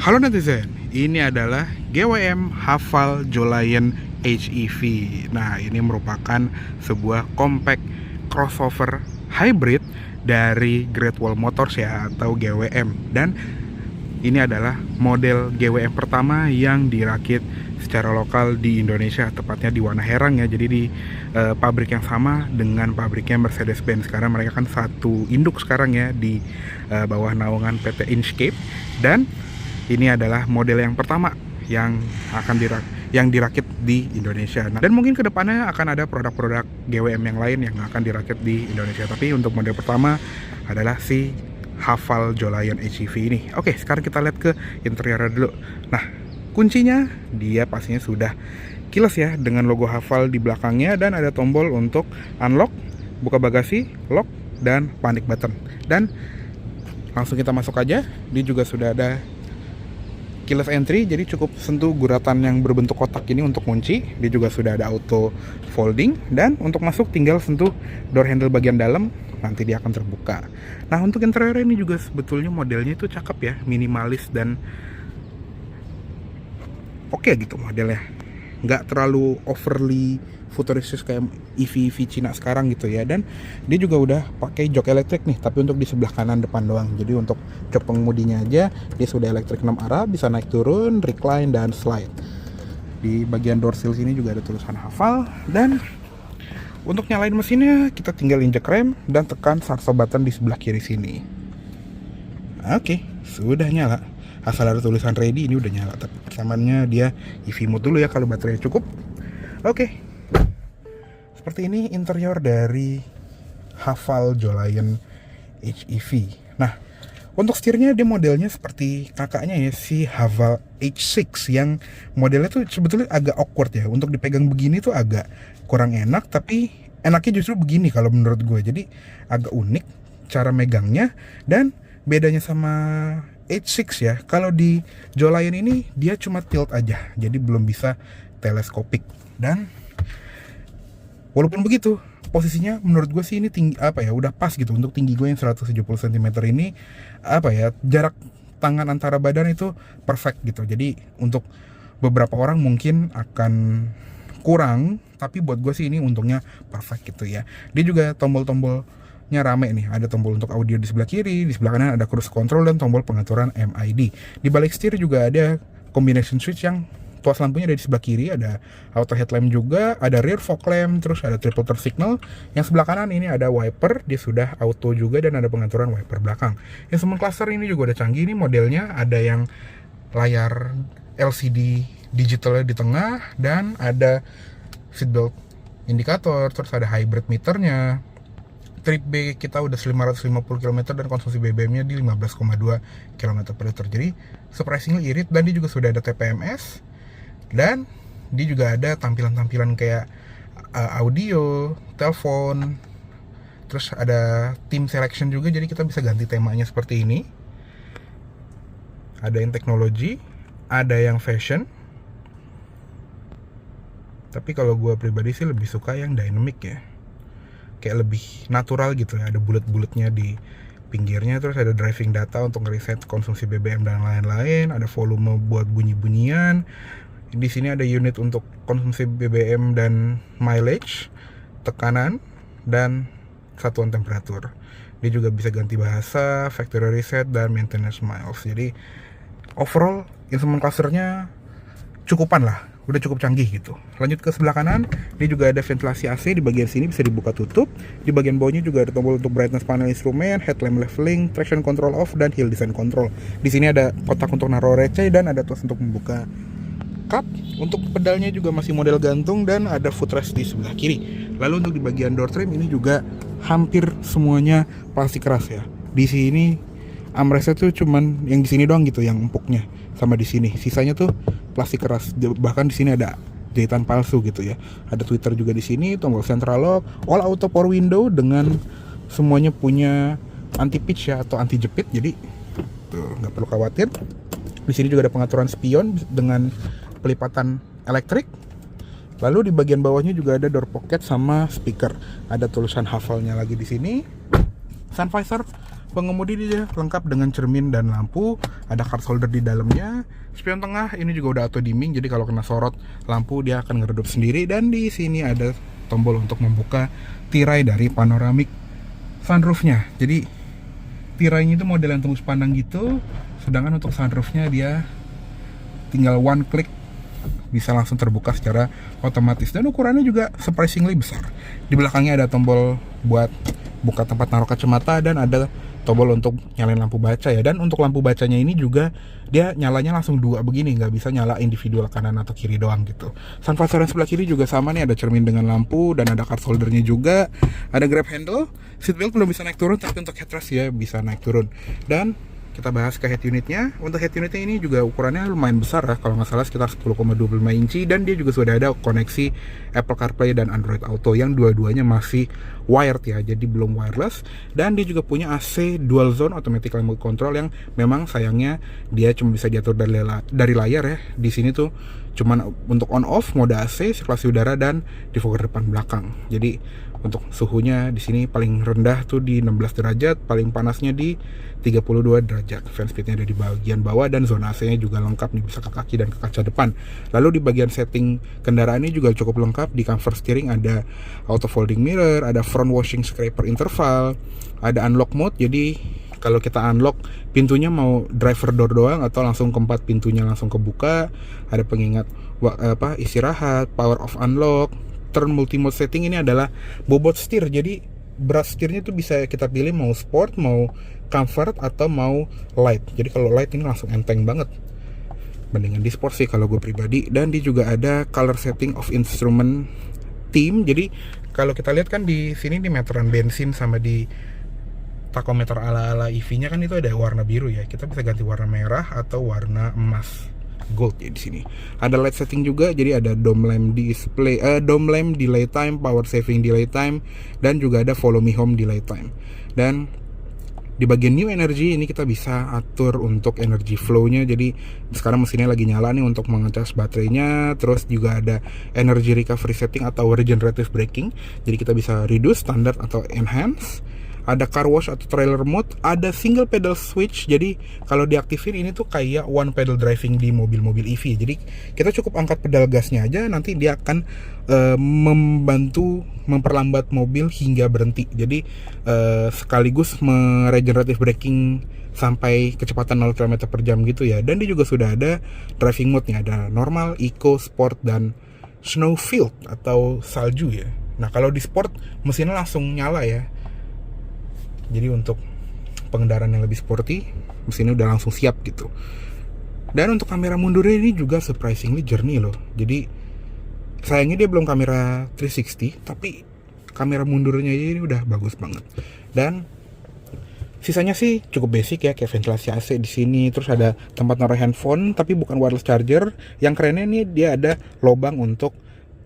Halo netizen, ini adalah GWM Haval Jolion HEV. Nah, ini merupakan sebuah compact crossover hybrid dari Great Wall Motors ya, atau GWM. Dan ini adalah model GWM pertama yang dirakit secara lokal di Indonesia, tepatnya di Wana Herang ya. Jadi di pabrik yang sama dengan pabriknya Mercedes-Benz, karena mereka kan satu induk sekarang ya di bawah naungan PT Inchcape. Dan ini adalah model yang pertama yang akan dirakit di Indonesia. Nah, dan mungkin kedepannya akan ada produk-produk GWM yang lain yang akan dirakit di Indonesia. Tapi untuk model pertama adalah si Haval Jolion HEV ini. Oke, sekarang kita lihat ke interiornya dulu. Nah, kuncinya dia pastinya sudah kilas ya, dengan logo Haval di belakangnya, dan ada tombol untuk unlock, buka bagasi, lock, dan panic button. Dan langsung kita masuk aja. Dia juga sudah ada keyless entry, jadi cukup sentuh guratan yang berbentuk kotak ini untuk kunci. Dia juga sudah ada auto folding, dan untuk masuk tinggal sentuh door handle bagian dalam, nanti dia akan terbuka. Nah, untuk interior ini juga sebetulnya modelnya itu cakep ya, minimalis dan oke gitu modelnya, nggak terlalu overly futuristis kayak EV Cina sekarang gitu ya. Dan dia juga udah pakai jok elektrik nih, tapi untuk di sebelah kanan depan doang. Jadi untuk jok pengemudinya aja dia sudah elektrik 6 arah, bisa naik turun, recline, dan slide. Di bagian door seal sini juga ada tulisan Haval. Dan untuk nyalain mesinnya kita tinggal injek rem dan tekan start button di sebelah kiri sini. Oke, sudah nyala. Asal ada tulisan ready, ini udah nyala. Tapi pertamaannya dia EV mode dulu ya kalau baterainya cukup. Oke. Seperti ini interior dari Haval Jolion HEV. Nah, untuk setirnya dia modelnya seperti kakaknya ya, si Haval H6, yang modelnya tuh sebetulnya agak awkward ya. Untuk dipegang begini tuh agak kurang enak, tapi enaknya justru begini kalau menurut gue. Jadi agak unik cara megangnya. Dan bedanya sama H6 ya, kalau di Jolion ini dia cuma tilt aja, jadi belum bisa teleskopik. Dan walaupun begitu, posisinya menurut gue sih ini tinggi, udah pas gitu untuk tinggi gue yang 170 cm ini. Jarak tangan antara badan itu perfect gitu. Jadi untuk beberapa orang mungkin akan kurang, tapi buat gue sih ini untungnya perfect gitu ya. Dia juga tombol-tombolnya rame nih. Ada tombol untuk audio di sebelah kiri, di sebelah kanan ada cruise control dan tombol pengaturan MID. Di balik setir juga ada combination switch yang tuas lampunya ada di sebelah kiri, ada auto headlamp juga, ada rear fog lamp, terus ada triple turn signal. Yang sebelah kanan ini ada wiper, dia sudah auto juga, dan ada pengaturan wiper belakang. Instrument cluster ini juga udah canggih nih modelnya, ada yang layar LCD digitalnya di tengah, dan ada seatbelt indikator, terus ada hybrid meternya. Trip B kita udah 550 km dan konsumsi BBM-nya di 15,2 km per liter. Jadi surprisingly irit, dan dia juga sudah ada TPMS. Dan dia juga ada tampilan-tampilan kayak audio, telepon, terus ada theme selection juga, jadi kita bisa ganti temanya seperti ini. Ada yang teknologi, ada yang fashion. Tapi kalau gue pribadi sih lebih suka yang dynamic ya, kayak lebih natural gitu ya. Ada bulat-bulatnya di pinggirnya, terus ada driving data untuk ngereset konsumsi BBM dan lain-lain. Ada volume buat bunyi-bunyian. Di sini ada unit untuk konsumsi BBM dan mileage, tekanan, dan satuan temperatur. Dia juga bisa ganti bahasa, factory reset, dan maintenance miles. Jadi overall instrument clusternya cukupan lah, udah cukup canggih gitu. Lanjut ke sebelah kanan, dia juga ada ventilasi AC di bagian sini, bisa dibuka tutup. Di bagian bawahnya juga ada tombol untuk brightness panel instrumen, headlamp leveling, traction control off, dan hill descent control. Di sini ada kotak untuk naruh receh, dan ada tuas untuk membuka cup. Untuk pedalnya juga masih model gantung, dan ada footrest di sebelah kiri. Lalu untuk di bagian door trim ini juga hampir semuanya plastik keras ya. Di sini armrestnya tuh cuman yang di sini doang gitu yang empuknya, sama di sini. Sisanya tuh plastik keras. Bahkan di sini ada jahitan palsu gitu ya. Ada tweeter juga di sini, tombol central lock, all auto power window dengan semuanya punya anti pitch ya, atau anti jepit. Jadi tuh nggak perlu khawatir. Di sini juga ada pengaturan spion dengan pelipatan elektrik. Lalu di bagian bawahnya juga ada door pocket sama speaker. Ada tulisan Havalnya lagi di sini. Sun visor pengemudi dia lengkap dengan cermin dan lampu, ada card holder di dalamnya. Spion tengah ini juga udah auto dimming, jadi kalau kena sorot lampu dia akan ngeredup sendiri. Dan di sini ada tombol untuk membuka tirai dari panoramik sunroofnya. Jadi tirainya itu model yang tembus pandang gitu, sedangkan untuk sunroofnya dia tinggal one click bisa langsung terbuka secara otomatis, dan ukurannya juga surprisingly besar. Di belakangnya ada tombol buat buka tempat naruh kacamata dan ada tombol untuk nyalain lampu baca ya. Dan untuk lampu bacanya ini juga dia nyalanya langsung dua begini, nggak bisa nyala individual kanan atau kiri doang gitu. Sun visor yang sebelah kiri juga sama nih, ada cermin dengan lampu dan ada card holdernya juga. Ada grab handle, seatbelt belum bisa naik turun, tapi untuk headrest ya bisa naik turun. Dan kita bahas ke head unitnya. Untuk head unitnya ini juga ukurannya lumayan besar ya, kalau nggak salah sekitar 10,25 inci, dan dia juga sudah ada koneksi Apple CarPlay dan Android Auto yang dua-duanya masih wired ya, jadi belum wireless. Dan dia juga punya AC dual zone automatic remote control yang memang sayangnya dia cuma bisa diatur dari layar ya. Di sini tuh cuman untuk on off mode AC, sirkulasi udara, dan defogger depan belakang. Jadi untuk suhunya di sini paling rendah tuh di 16 derajat, paling panasnya di 32 derajat. Fan speednya ada di bagian bawah dan zona AC-nya juga lengkap nih, bisa ke kaki dan ke kaca depan. Lalu di bagian setting kendaraan ini juga cukup lengkap. Di cover steering ada auto folding mirror, ada front washing scraper interval, ada unlock mode. Jadi kalau kita unlock pintunya mau driver door doang atau langsung keempat pintunya langsung kebuka. Ada pengingat istirahat, power off unlock. Turn multimode setting ini adalah bobot setir, jadi brush setirnya tuh bisa kita pilih mau sport, mau comfort, atau mau light. Jadi kalau light ini langsung enteng banget mendingan di sport sih kalau gue pribadi. Dan dia juga ada color setting of instrument theme. Jadi kalau kita lihat kan di sini di meteran bensin sama di tachometer ala-ala EV-nya kan itu ada warna biru ya. Kita bisa ganti warna merah atau warna emas, gold ya. Di sini ada light setting juga, jadi ada dome lamp display, dome lamp delay time, power saving delay time, dan juga ada follow me home delay time. Dan di bagian new energy ini kita bisa atur untuk energy flow-nya. Jadi sekarang mesinnya lagi nyala nih untuk mengecas baterainya. Terus juga ada energy recovery setting atau regenerative braking, jadi kita bisa reduce, standard, atau enhance. Ada car wash atau trailer mode, ada single pedal switch. Jadi kalau diaktifin ini tuh kayak one pedal driving di mobil-mobil EV. Jadi kita cukup angkat pedal gasnya aja, nanti dia akan membantu memperlambat mobil hingga berhenti. Jadi sekaligus meregenerative braking sampai kecepatan 0 km per jam gitu ya. Dan dia juga sudah ada driving mode-nya, ada normal, eco, sport, dan snowfield atau salju ya. Nah kalau di sport mesinnya langsung nyala ya. Jadi untuk pengendaraan yang lebih sporty, mesinnya udah langsung siap gitu. Dan untuk kamera mundurnya ini juga surprisingly jernih loh. Jadi sayangnya dia belum kamera 360, tapi kamera mundurnya ini udah bagus banget. Dan sisanya sih cukup basic ya, kayak ventilasi AC di sini, terus ada tempat naruh handphone tapi bukan wireless charger. Yang kerennya nih dia ada lubang untuk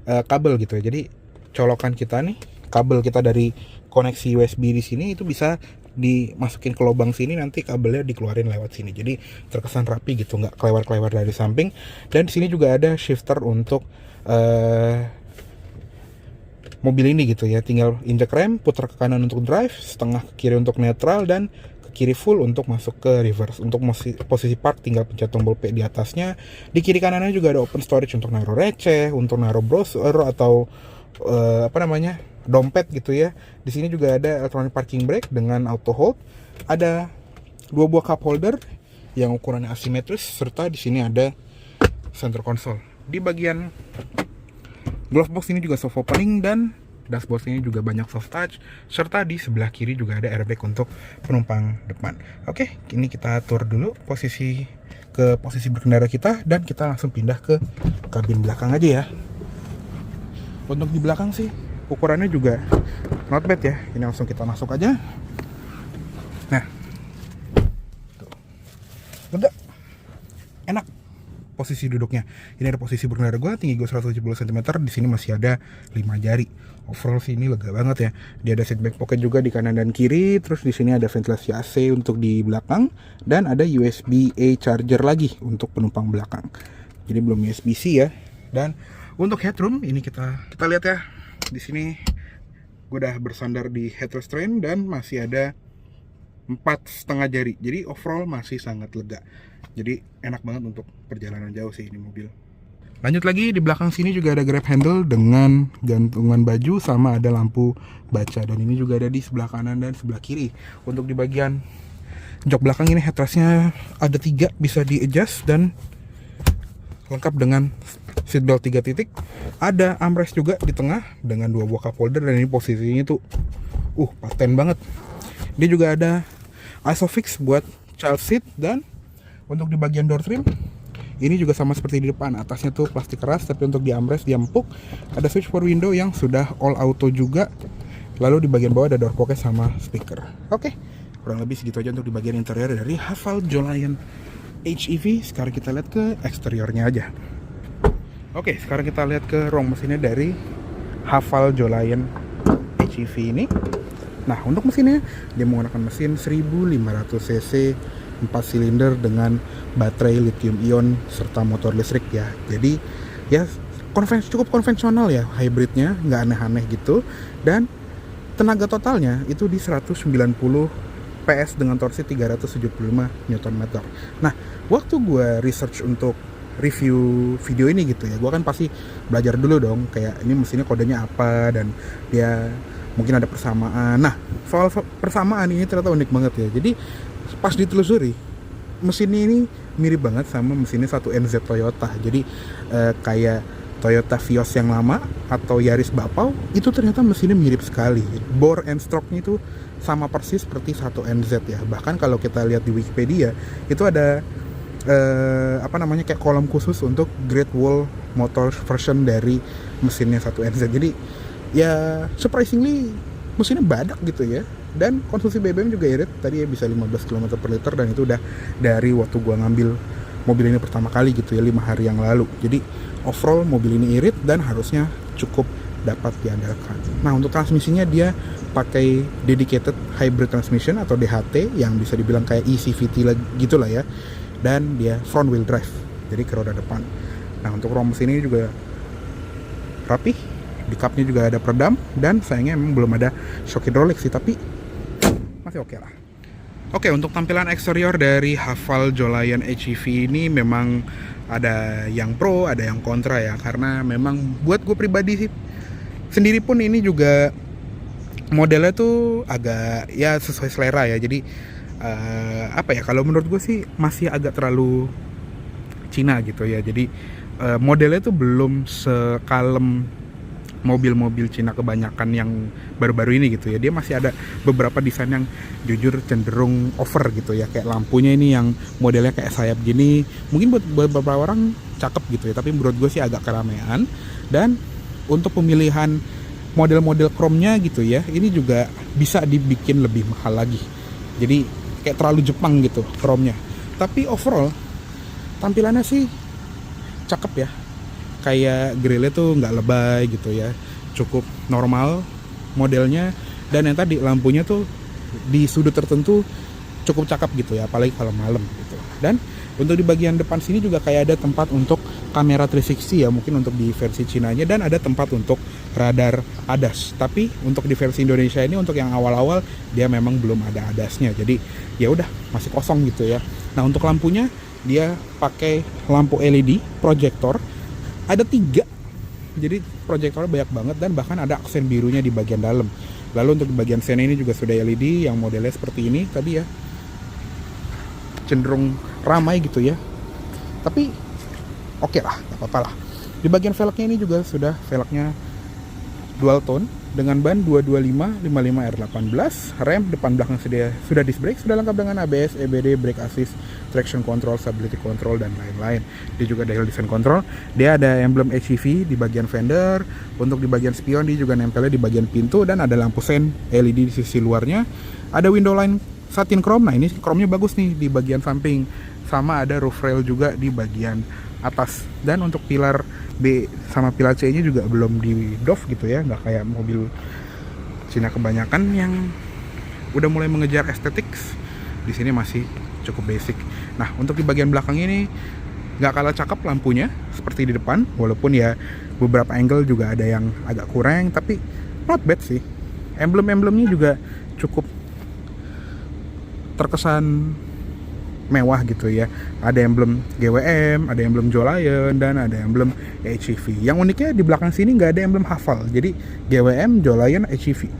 kabel gitu ya. Jadi colokan kita nih, kabel kita dari koneksi USB di sini itu bisa dimasukin ke lubang sini, nanti kabelnya dikeluarin lewat sini. Jadi terkesan rapi gitu, nggak kelewar-kelewar dari samping. Dan di sini juga ada shifter untuk mobil ini gitu ya. Tinggal injek rem, putar ke kanan untuk drive, setengah ke kiri untuk neutral, dan ke kiri full untuk masuk ke reverse. Untuk posisi park tinggal pencet tombol P di atasnya. Di kiri kanannya juga ada open storage untuk naruh receh, untuk naruh browser atau dompet gitu ya. Di sini juga ada electronic parking brake dengan auto hold. Ada dua buah cup holder yang ukurannya asimetris, serta di sini ada center console. Di bagian glove box ini juga soft opening, dan dashboard ini juga banyak soft touch, serta di sebelah kiri juga ada airbag untuk penumpang depan. Oke, ini kita atur dulu posisi berkendara kita, dan kita langsung pindah ke kabin belakang aja ya. Untuk di belakang sih ukurannya juga not bad ya. Ini langsung kita masuk aja. Nah, tuh. Lega, enak posisi duduknya. Ini ada posisi berkendara gue, tinggi gue 170 cm. Di sini masih ada 5 jari. Overall sih ini lega banget ya. Dia ada seat back pocket juga di kanan dan kiri. Terus di sini ada ventilasi AC untuk di belakang, dan ada USB-A charger lagi untuk penumpang belakang. Jadi belum USB-C ya. Dan untuk headroom ini kita lihat ya. Di sini gue udah bersandar di headrest train, dan masih ada 4,5 jari. Jadi overall masih sangat lega. Jadi enak banget untuk perjalanan jauh sih ini mobil. Lanjut lagi, di belakang sini juga ada grab handle dengan gantungan baju sama ada lampu baca, dan ini juga ada di sebelah kanan dan sebelah kiri. Untuk di bagian jok belakang ini headrestnya ada 3, bisa di adjust dan lengkap dengan seatbelt 3 titik. Ada armrest juga di tengah dengan 2 buah cup holder, dan ini posisinya tuh paten banget. Dia juga ada ISOFIX buat child seat, dan untuk di bagian door trim ini juga sama seperti di depan, atasnya tuh plastik keras, tapi untuk di armrest dia empuk. Ada switch for window yang sudah all auto juga. Lalu di bagian bawah ada door pocket sama speaker. Oke, kurang lebih segitu aja untuk di bagian interior dari Haval Jolion HEV. Sekarang kita lihat ke eksteriornya aja. Oke, sekarang kita lihat ke ruang mesinnya dari Haval Jolion HEV ini. Nah, untuk mesinnya dia menggunakan mesin 1500 cc 4 silinder dengan baterai lithium ion serta motor listrik ya. Jadi ya cukup konvensional ya, hybridnya nggak aneh-aneh gitu. Dan tenaga totalnya itu di 190 PS dengan torsi 375 Nm. Nah, waktu gue research untuk review video ini gitu ya, gue kan pasti belajar dulu dong, kayak ini mesinnya kodenya apa dan dia mungkin ada persamaan. Nah, soal persamaan ini ternyata unik banget ya. Jadi pas ditelusuri, mesin ini mirip banget sama mesinnya 1NZ Toyota. Jadi kayak Toyota Vios yang lama atau Yaris Bapau, itu ternyata mesinnya mirip sekali. Bore and stroke-nya itu sama persis seperti 1NZ ya. Bahkan kalau kita lihat di Wikipedia, itu ada kayak kolom khusus untuk Great Wall Motor version dari mesinnya 1NZ. Jadi ya surprisingly mesinnya badak gitu ya. Dan konsumsi BBM juga irit, tadi ya bisa 15 km per liter, dan itu udah dari waktu gua ngambil mobil ini pertama kali gitu ya, 5 hari yang lalu. Jadi overall mobil ini irit dan harusnya cukup dapat diandalkan. Nah, untuk transmisinya dia pakai dedicated hybrid transmission atau DHT yang bisa dibilang kayak eCVT gitu lah ya. Dan dia front wheel drive, jadi ke roda depan. Nah, untuk ruang mesin ini juga rapih, di cupnya juga ada peredam, dan sayangnya memang belum ada shock hidrolik sih, tapi masih oke lah. Oke, untuk tampilan eksterior dari Haval Jolion HEV ini memang ada yang pro, ada yang kontra ya, karena memang buat gue pribadi sih sendiri pun ini juga modelnya tuh agak ya sesuai selera ya. Jadi kalau menurut gue sih masih agak terlalu Cina gitu ya. Jadi modelnya tuh belum sekalem mobil-mobil Cina kebanyakan yang baru-baru ini gitu ya. Dia masih ada beberapa desain yang jujur cenderung over gitu ya. Kayak lampunya ini yang modelnya kayak sayap gini, mungkin buat beberapa orang cakep gitu ya, tapi menurut gue sih agak keramaian. Dan untuk pemilihan model-model chrome-nya gitu ya, ini juga bisa dibikin lebih mahal lagi. Jadi kayak terlalu Jepang gitu chrome-nya. Tapi overall tampilannya sih cakep ya. Kayak grillnya tuh nggak lebay gitu ya, cukup normal modelnya. Dan yang tadi lampunya tuh di sudut tertentu cukup cakep gitu ya, apalagi kalau malam gitu. Dan untuk di bagian depan sini juga kayak ada tempat untuk kamera 360 ya, mungkin untuk di versi Cinanya, dan ada tempat untuk radar ADAS. Tapi untuk di versi Indonesia ini, untuk yang awal-awal dia memang belum ada ADAS-nya, jadi ya udah masih kosong gitu ya. Nah, untuk lampunya dia pakai lampu LED proyektor, ada 3, jadi proyektornya banyak banget, dan bahkan ada aksen birunya di bagian dalam. Lalu untuk di bagian sen ini juga sudah LED yang modelnya seperti ini tadi ya, cenderung ramai gitu ya, tapi oke lah, gak apa-apa lah. Di bagian velgnya ini juga sudah velgnya dual tone dengan ban 225 55 R18, rem depan belakang sudah disc brake, sudah lengkap dengan ABS, EBD, brake assist, traction control, stability control, dan lain-lain. Dia juga ada hill descent control. Dia ada emblem HEV di bagian fender. Untuk di bagian spion dia juga nempelnya di bagian pintu, dan ada lampu sen LED di sisi luarnya. Ada window line satin chrome. Nah, ini chrome-nya bagus nih di bagian samping. Sama ada roof rail juga di bagian atas. Dan untuk pilar B sama pilar C nya juga belum di doff gitu ya, nggak kayak mobil Cina kebanyakan yang udah mulai mengejar aesthetics. Di sini masih cukup basic. Nah, untuk di bagian belakang ini nggak kalah cakep lampunya seperti di depan, walaupun ya beberapa angle juga ada yang agak kurang, tapi not bad sih. Emblem-emblemnya juga cukup terkesan mewah gitu ya. Ada emblem GWM, ada emblem Jolion, dan ada emblem HEV. Yang uniknya di belakang sini nggak ada emblem Haval. Jadi GWM, Jolion, HEV,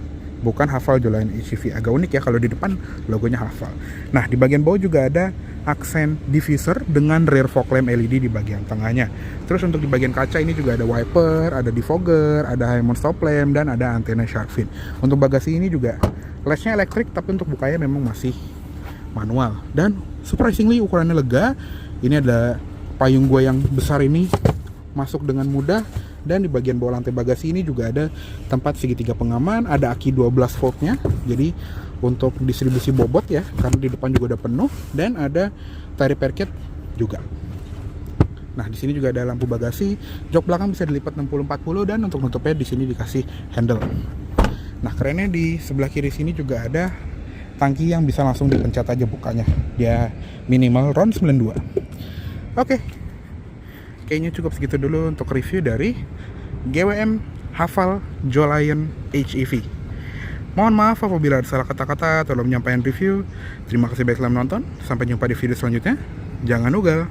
bukan Haval, Jolion, HEV. Agak unik ya kalau di depan logonya Haval. Nah, di bagian bawah juga ada aksen diffuser dengan rear fog lamp LED di bagian tengahnya. Terus untuk di bagian kaca ini juga ada wiper, ada defogger, ada high mount stop lamp, dan ada antena shark fin. Untuk bagasi ini juga latchnya elektrik, tapi untuk bukanya memang masih manual. Dan surprisingly ukurannya lega. Ini ada payung gua yang besar ini masuk dengan mudah. Dan di bagian bawah lantai bagasi ini juga ada tempat segitiga pengaman, ada aki 12 voltnya. Jadi untuk distribusi bobot ya, karena di depan juga udah penuh, dan ada tire parket juga. Nah, di sini juga ada lampu bagasi, jok belakang bisa dilipat 60-40, dan untuk nutupnya di sini dikasih handle. Nah, kerennya di sebelah kiri sini juga ada tangki yang bisa langsung dipencet aja bukanya. Dia minimal RON 92. Oke. Kayaknya cukup segitu dulu untuk review dari GWM Haval Jolion HEV. Mohon maaf apabila ada salah kata-kata atau dalam menyampaikan review. Terima kasih banyak telah menonton. Sampai jumpa di video selanjutnya. Jangan ugal.